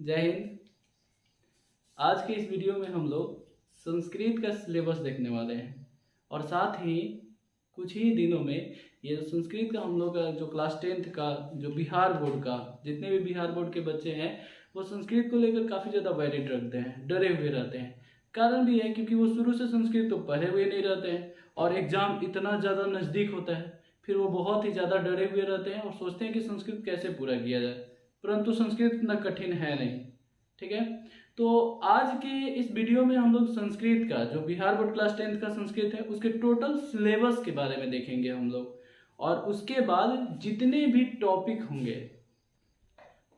जय हिंद। आज के इस वीडियो में हम लोग संस्कृत का सिलेबस देखने वाले हैं और साथ ही कुछ ही दिनों में ये जो संस्कृत का हम लोग का जो क्लास 10th का जो बिहार बोर्ड का जितने भी बिहार बोर्ड के बच्चे हैं वो संस्कृत को लेकर काफ़ी ज़्यादा वैरिड रखते हैं, डरे हुए रहते हैं। कारण भी है क्योंकि वो शुरू से संस्कृत तो पढ़े हुए नहीं रहते हैं और एग्ज़ाम इतना ज़्यादा नज़दीक होता है, फिर वो बहुत ही ज़्यादा डरे हुए रहते हैं और सोचते हैं कि संस्कृत कैसे पूरा किया जाए, परंतु संस्कृत इतना कठिन है नहीं। ठीक है, तो आज के इस वीडियो में हम लोग संस्कृत का जो बिहार बोर्ड क्लास 10th का संस्कृत है उसके टोटल सिलेबस के बारे में देखेंगे हम लोग, और उसके बाद जितने भी टॉपिक होंगे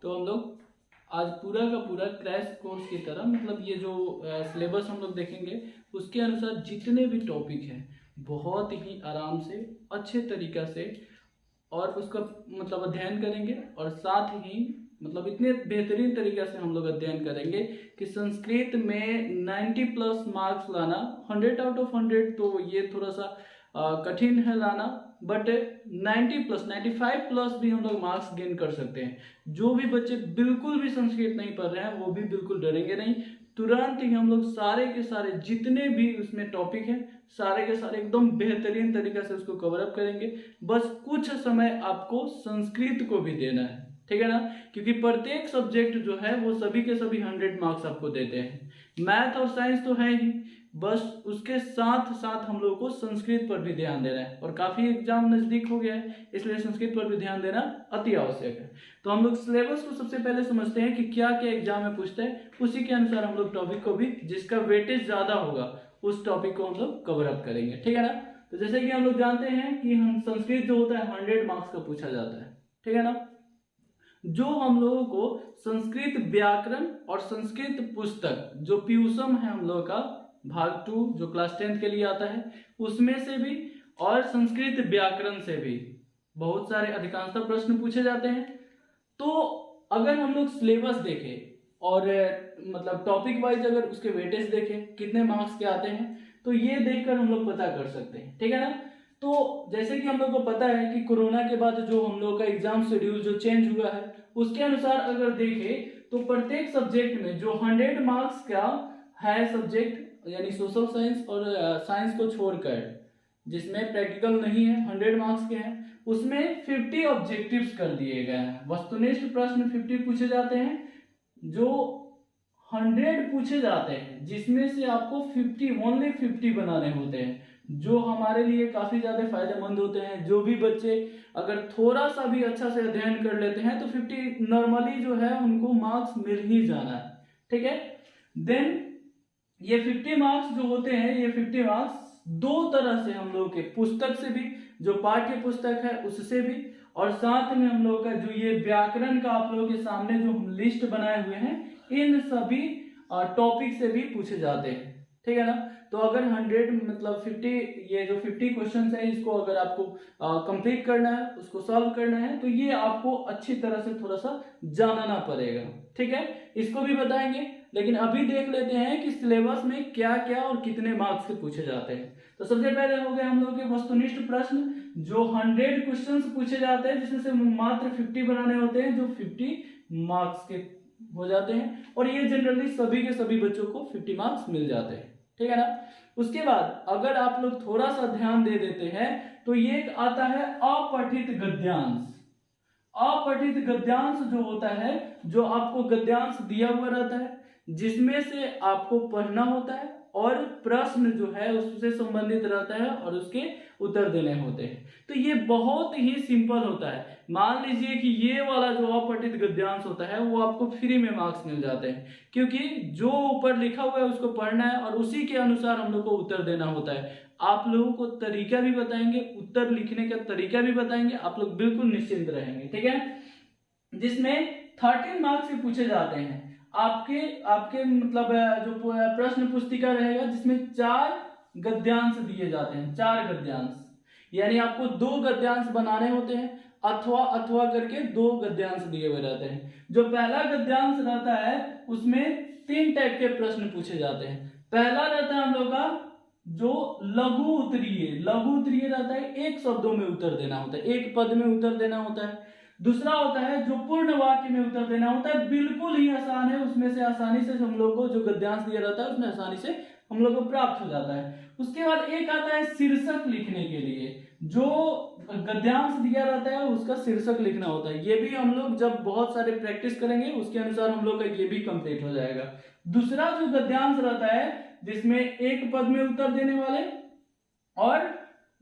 तो हम लोग आज पूरा का पूरा क्रैश कोर्स की तरह मतलब ये जो सिलेबस हम लोग देखेंगे उसके अनुसार जितने भी टॉपिक हैं बहुत ही आराम से अच्छे तरीक़ा से और उसका मतलब अध्ययन करेंगे और साथ ही मतलब इतने बेहतरीन तरीक़े से हम लोग अध्ययन करेंगे कि संस्कृत में 90+ मार्क्स लाना 100 आउट ऑफ 100 तो ये थोड़ा सा कठिन है लाना, बट 90+ 95+ भी हम लोग मार्क्स गेन कर सकते हैं। जो भी बच्चे बिल्कुल भी संस्कृत नहीं पढ़ रहे हैं वो भी बिल्कुल डरेंगे नहीं, तुरंत ही हम लोग सारे के सारे जितने भी उसमें टॉपिक हैं सारे के सारे एकदम बेहतरीन तरीके से उसको कवर अप करेंगे। बस कुछ समय आपको संस्कृत को भी देना है, ठीक है ना, क्योंकि प्रत्येक सब्जेक्ट जो है वो सभी के सभी 100 मार्क्स आपको देते हैं। मैथ और साइंस तो है ही, बस उसके साथ साथ हम लोग को संस्कृत पर भी ध्यान देना है और काफ़ी एग्जाम नज़दीक हो गया है इसलिए संस्कृत पर भी ध्यान देना अति आवश्यक है। तो हम लोग सिलेबस को सबसे पहले समझते हैं कि क्या क्या एग्जाम में पूछते हैं, उसी के अनुसार हम लोग टॉपिक को भी जिसका वेटेज ज़्यादा होगा उस टॉपिक को हम लोग कवर अप करेंगे, ठीक है ना। तो जैसे कि हम लोग जानते हैं कि हम संस्कृत जो होता है 100 मार्क्स का पूछा जाता है, ठीक है ना। जो हम लोगों को संस्कृत व्याकरण और संस्कृत पुस्तक जो पीयूषम है हम लोगों का भाग 2 जो क्लास 10th के लिए आता है उसमें से भी और संस्कृत व्याकरण से भी बहुत सारे अधिकांशतः प्रश्न पूछे जाते हैं। तो अगर हम लोग सिलेबस देखें और मतलब टॉपिक वाइज अगर उसके वेटेज देखें कितने मार्क्स के आते हैं तो ये देखकर हम लोग पता कर सकते हैं, ठीक है ना। तो जैसे कि हम लोग को पता है कि कोरोना के बाद जो हम लोग का एग्जाम शेड्यूल जो चेंज हुआ है उसके अनुसार अगर देखें तो प्रत्येक सब्जेक्ट में जो 100 मार्क्स का है सब्जेक्ट यानी सोशल साइंस और साइंस को छोड़कर जिसमें प्रैक्टिकल नहीं है 100 मार्क्स के हैं उसमें 50 ऑब्जेक्टिव्स कर दिए गए हैं। वस्तुनिष्ठ प्रश्न 50 पूछे जाते हैं, जो 100 पूछे जाते हैं जिसमें से आपको 50 ओनली 50 बनाने होते हैं, जो हमारे लिए काफ़ी ज़्यादा फायदेमंद होते हैं। जो भी बच्चे अगर थोड़ा सा भी अच्छा से अध्ययन कर लेते हैं तो 50 नॉर्मली जो है उनको मार्क्स मिल ही जाना है, ठीक है। देन ये 50 मार्क्स जो होते हैं ये 50 मार्क्स दो तरह से हम लोग के पुस्तक से भी जो पाठ्य पुस्तक है उससे भी और साथ में हम लोग का जो ये व्याकरण का आप लोगों के सामने जो हम लिस्ट बनाए हुए हैं इन सभी टॉपिक से भी पूछे जाते हैं, ठीक है ना। तो अगर 100 मतलब 50 ये जो 50 क्वेश्चन है इसको अगर आपको कंप्लीट करना है उसको सॉल्व करना है तो ये आपको अच्छी तरह से थोड़ा सा जानना पड़ेगा, ठीक है। इसको भी बताएंगे, लेकिन अभी देख लेते हैं कि सिलेबस में क्या क्या और कितने मार्क्स के पूछे जाते हैं। तो सबसे पहले हो गए हम लोग के वस्तुनिष्ठ प्रश्न जो 100 क्वेश्चंस पूछे जाते हैं जिसमें से मात्र 50 बनाने होते हैं जो 50 मार्क्स के हो जाते हैं और ये जनरली सभी के सभी बच्चों को 50 मार्क्स मिल जाते हैं, ठीक है ना। उसके बाद अगर आप लोग थोड़ा सा ध्यान दे देते हैं तो ये आता है अपठित गद्यांश। अपठित गद्यांश जो होता है जो आपको गद्यांश दिया हुआ रहता है जिसमें से आपको पढ़ना होता है और प्रश्न जो है उससे संबंधित रहता है और उसके उत्तर देने होते हैं। तो ये बहुत ही सिंपल होता है। मान लीजिए कि ये वाला जो अपठित गद्यांश होता है वो आपको फ्री में मार्क्स मिल जाते हैं क्योंकि जो ऊपर लिखा हुआ है उसको पढ़ना है और उसी के अनुसार हम लोग को उत्तर देना होता है। आप लोगों को तरीका भी बताएंगे, उत्तर लिखने का तरीका भी बताएंगे, आप लोग बिल्कुल निश्चिंत रहेंगे, ठीक है। जिसमें 13 मार्क्स से पूछे जाते हैं आपके मतलब जो प्रश्न पुस्तिका रहेगा जिसमें 4 गद्यांश दिए जाते हैं, 4 गद्यांश यानी आपको 2 गद्यांश बनाने होते हैं अथवा करके 2 गद्यांश दिए हुए रहते हैं। जो पहला गद्यांश रहता है उसमें 3 टाइप के प्रश्न पूछे जाते हैं। पहला रहता है हम लोग का जो लघु उत्तरीय रहता है, एक शब्दों में उत्तर देना होता है, एक पद में उत्तर देना होता है। दूसरा होता है जो पूर्ण वाक्य में उत्तर देना होता है, बिल्कुल ही आसान है, उसमें से आसानी से हम लोग को जो गद्यांश दिया रहता है उसमें आसानी से हम लोग को प्राप्त हो जाता है। उसके बाद एक आता है शीर्षक लिखने के लिए, जो गद्यांश दिया रहता है उसका शीर्षक लिखना होता है। ये भी हम लोग जब बहुत सारे प्रैक्टिस करेंगे उसके अनुसार हम लोग का ये भी कंप्लीट हो जाएगा। दूसरा जो गद्यांश रहता है जिसमें एक पद में उत्तर देने वाले और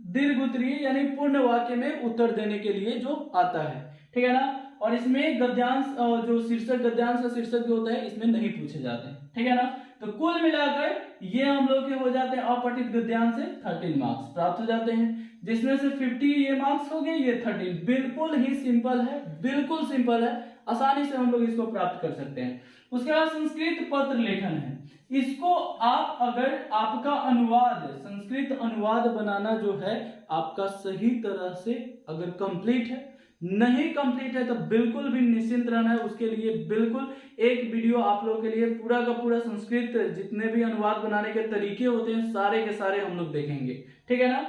दीर्घ उत्तरीय यानी पूर्ण वाक्य में उत्तर देने के लिए जो आता है, ठीक है ना। और इसमें गद्यांश जो शीर्षक गद्यांश का शीर्षक जो होता है इसमें नहीं पूछे जाते हैं, ठीक है ना। तो कुल मिलाकर ये हम लोग के हो जाते हैं अपठित गद्यांश से 13 मार्क्स प्राप्त हो जाते हैं, जिसमें से 50 ये मार्क्स हो गए, ये 13। बिल्कुल ही सिंपल है, बिल्कुल सिंपल है, आसानी से हम लोग इसको प्राप्त कर सकते हैं। उसके बाद संस्कृत पत्र लेखन है। इसको आप अगर आपका अनुवाद संस्कृत अनुवाद बनाना जो है आपका सही तरह से अगर कंप्लीट है, नहीं कंप्लीट है तो बिल्कुल भी निश्चिंत रहना है। उसके लिए बिल्कुल एक वीडियो आप लोगों के लिए पूरा का पूरा संस्कृत जितने भी अनुवाद बनाने के तरीके होते हैं सारे के सारे हम लोग देखेंगे, ठीक है ना।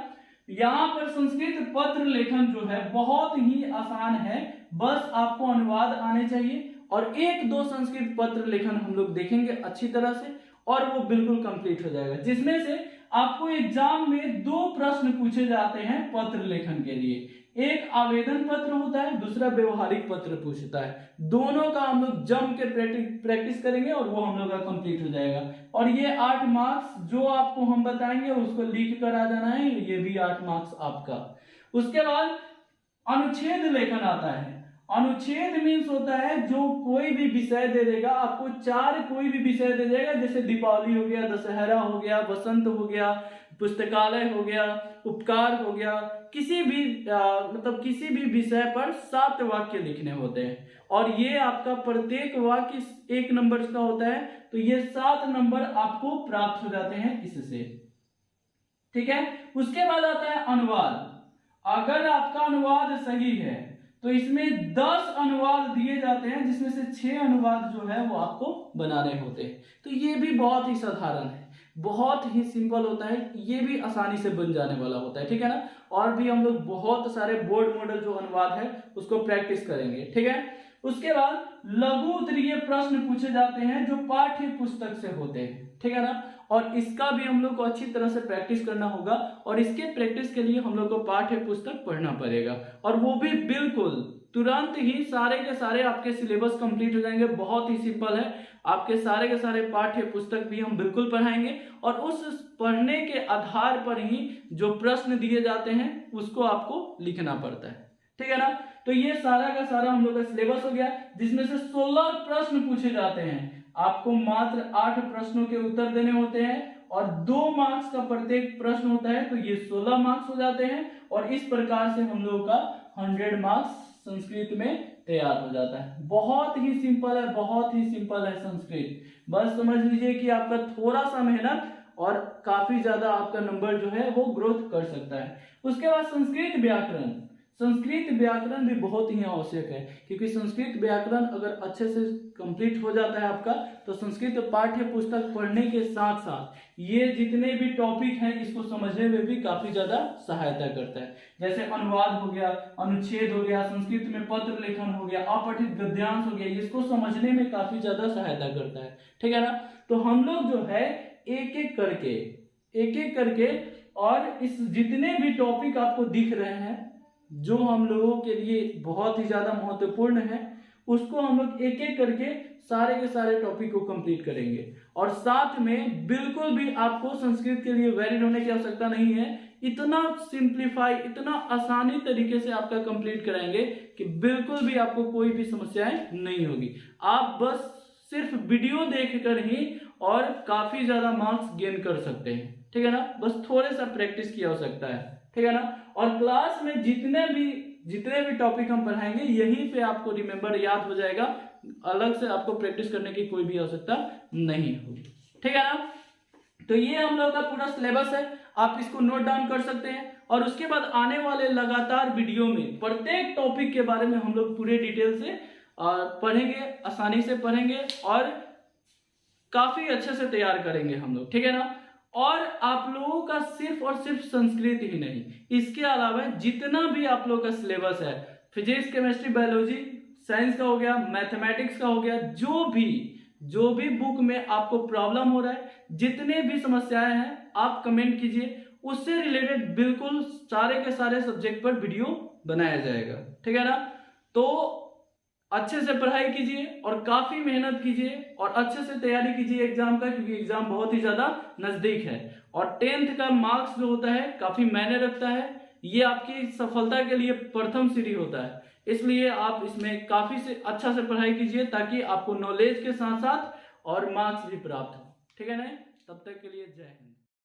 यहाँ पर संस्कृत पत्र लेखन जो है बहुत ही आसान है, बस आपको अनुवाद आने चाहिए और एक दो संस्कृत पत्र लेखन हम लोग देखेंगे अच्छी तरह से और वो बिल्कुल कंप्लीट हो जाएगा। जिसमें से आपको एग्जाम में 2 प्रश्न पूछे जाते हैं पत्र लेखन के लिए, एक आवेदन पत्र होता है, दूसरा व्यवहारिक पत्र पूछता है। दोनों का हम लोग जम के प्रैक्टिस करेंगे और वो हम लोग का कंप्लीट हो जाएगा। और ये 8 मार्क्स जो आपको हम बताएंगे उसको लिख कर आ जाना है, ये भी 8 मार्क्स आपका। उसके बाद अनुच्छेद लेखन आता है। अनुच्छेद मीन्स होता है जो कोई भी विषय दे देगा आपको, 4 कोई भी विषय दे देगा, जैसे दीपावली हो गया, दशहरा हो गया, बसंत हो गया, पुस्तकालय हो गया, उपकार हो गया, किसी भी मतलब किसी भी विषय पर 7 वाक्य लिखने होते हैं और ये आपका प्रत्येक वाक्य 1 नंबर का होता है, तो ये 7 नंबर आपको प्राप्त हो जाते हैं इससे, ठीक है। उसके बाद आता है अनुवाद। अगर आपका अनुवाद सही है तो इसमें 10 अनुवाद दिए जाते हैं, जिसमें से 6 अनुवाद जो है वो आपको बनाने होते हैं। तो ये भी बहुत ही साधारण है, बहुत ही सिंपल होता है, ये भी आसानी से बन जाने वाला होता है, ठीक है ना। और भी हम लोग बहुत सारे बोर्ड मॉडल जो अनुवाद है उसको प्रैक्टिस करेंगे, ठीक है। उसके बाद लघु उत्तरीय प्रश्न पूछे जाते हैं जो पाठ्य पुस्तक से होते हैं, ठीक है ना। और इसका भी हम लोग को अच्छी तरह से प्रैक्टिस करना होगा और इसके प्रैक्टिस के लिए हम लोग को पाठ्य पुस्तक पढ़ना पड़ेगा और वो भी बिल्कुल तुरंत ही सारे के सारे आपके सिलेबस कंप्लीट हो जाएंगे। बहुत ही सिंपल है, आपके सारे के सारे पाठ्य पुस्तक भी हम बिल्कुल पढ़ाएंगे और उस पढ़ने के आधार पर ही जो प्रश्न दिए जाते हैं उसको आपको लिखना पड़ता है, ठीक है ना। तो ये सारा का सारा हम लोग का सिलेबस हो गया, जिसमें से 16 प्रश्न पूछे जाते हैं। आपको मात्र 8 प्रश्नों के उत्तर देने होते हैं और 2 मार्क्स का प्रत्येक प्रश्न होता है, तो ये 16 मार्क्स हो जाते हैं और इस प्रकार से हम लोगों का 100 मार्क्स संस्कृत में तैयार हो जाता है। बहुत ही सिंपल है, बहुत ही सिंपल है संस्कृत। बस समझ लीजिए कि आपका थोड़ा सा मेहनत और काफी ज्यादा आपका नंबर जो है वो ग्रोथ कर सकता है। उसके बाद संस्कृत व्याकरण। संस्कृत व्याकरण भी बहुत ही आवश्यक है, क्योंकि संस्कृत व्याकरण अगर अच्छे से कंप्लीट हो जाता है आपका तो संस्कृत पाठ्य पुस्तक पढ़ने के साथ साथ ये जितने भी टॉपिक हैं इसको समझने में भी काफी ज्यादा सहायता करता है। जैसे अनुवाद हो गया, अनुच्छेद हो गया, संस्कृत में पत्र लेखन हो गया, अपठित गद्यांश हो गया, इसको समझने में काफी ज्यादा सहायता करता है, ठीक है ना। तो हम लोग जो है एक एक करके और इस जितने भी टॉपिक आपको दिख रहे हैं जो हम लोगों के लिए बहुत ही ज्यादा महत्वपूर्ण है, उसको हम लोग एक एक करके सारे के सारे टॉपिक को कंप्लीट करेंगे। और साथ में बिल्कुल भी आपको संस्कृत के लिए वैलिड होने की आवश्यकता नहीं है, इतना सिंप्लीफाई, इतना आसानी तरीके से आपका कंप्लीट कराएंगे कि बिल्कुल भी आपको कोई भी समस्याएं नहीं होगी। आप बस सिर्फ वीडियो देखकर ही और काफी ज्यादा मार्क्स गेन कर सकते हैं, ठीक है ना। बस थोड़े सा प्रैक्टिस की आवश्यकता है, ठीक है ना। और क्लास में जितने भी टॉपिक हम पढ़ाएंगे यहीं पे आपको रिमेंबर याद हो जाएगा, अलग से आपको प्रैक्टिस करने की कोई भी आवश्यकता नहीं होगी, ठीक है ना। तो ये हम लोग का पूरा सिलेबस है, आप इसको नोट डाउन कर सकते हैं। और उसके बाद आने वाले लगातार वीडियो में प्रत्येक टॉपिक के बारे में हम लोग पूरे डिटेल से पढ़ेंगे, आसानी से पढ़ेंगे और काफी अच्छे से तैयार करेंगे हम लोग, ठीक है ना। और आप लोगों का सिर्फ और सिर्फ संस्कृत ही नहीं, इसके अलावा जितना भी आप लोगों का सिलेबस है फिजिक्स, केमिस्ट्री, बायोलॉजी, साइंस का हो गया, मैथमेटिक्स का हो गया, जो भी बुक में आपको प्रॉब्लम हो रहा है, जितने भी समस्याएं हैं आप कमेंट कीजिए, उससे रिलेटेड बिल्कुल सारे के सारे सब्जेक्ट पर वीडियो बनाया जाएगा, ठीक है ना। तो अच्छे से पढ़ाई कीजिए और काफी मेहनत कीजिए और अच्छे से तैयारी कीजिए एग्जाम का, क्योंकि एग्जाम बहुत ही ज्यादा नजदीक है और 10th का मार्क्स जो होता है काफी मायने रखता है। ये आपकी सफलता के लिए प्रथम सीढ़ी होता है, इसलिए आप इसमें काफी से अच्छा से पढ़ाई कीजिए ताकि आपको नॉलेज के साथ साथ और मार्क्स भी प्राप्त हो, ठीक है ना। तब तक के लिए जय हिंद।